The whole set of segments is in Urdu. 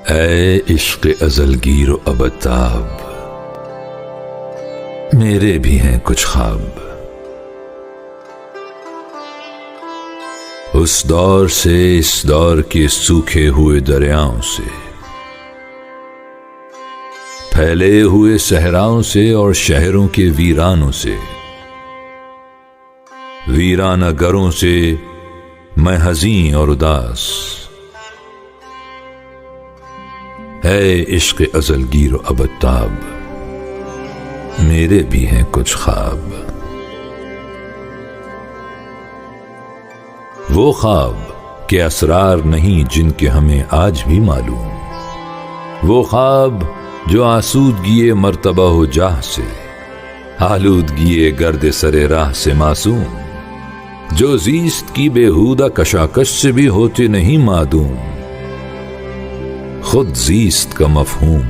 اے عشق ازل گیر و ابتاب، میرے بھی ہیں کچھ خواب، اس دور سے اس دور کے سوکھے ہوئے دریاؤں سے، پھیلے ہوئے صحراؤں سے اور شہروں کے ویرانوں سے، ویرانہ گھروں سے میں حزین اور اداس۔ اے عشق ازل گیر و ابتاب، میرے بھی ہیں کچھ خواب، وہ خواب کے اسرار نہیں جن کے ہمیں آج بھی معلوم، وہ خواب جو آسودگی مرتبہ و جاہ سے، آلودگی گرد سر راہ سے معصوم، جو زیست کی بےہودہ کشاکش سے بھی ہوتے نہیں معدوم، خود زیست کا مفہوم۔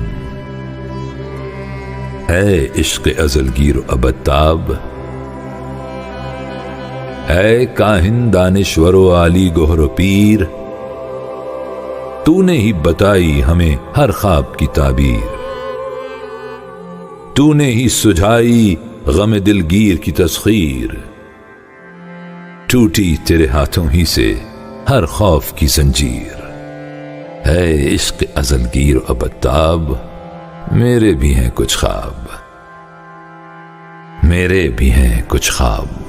اے عشق ازل گیر و ابتاب، اے کاہن دانشور و عالی گہر و پیر، تو نے ہی بتائی ہمیں ہر خواب کی تعبیر، تو نے ہی سجھائی غم دلگیر کی تسخیر، ٹوٹی تیرے ہاتھوں ہی سے ہر خوف کی زنجیر۔ اے عشق ازل گیر و ابتاب، میرے بھی ہیں کچھ خواب، میرے بھی ہیں کچھ خواب۔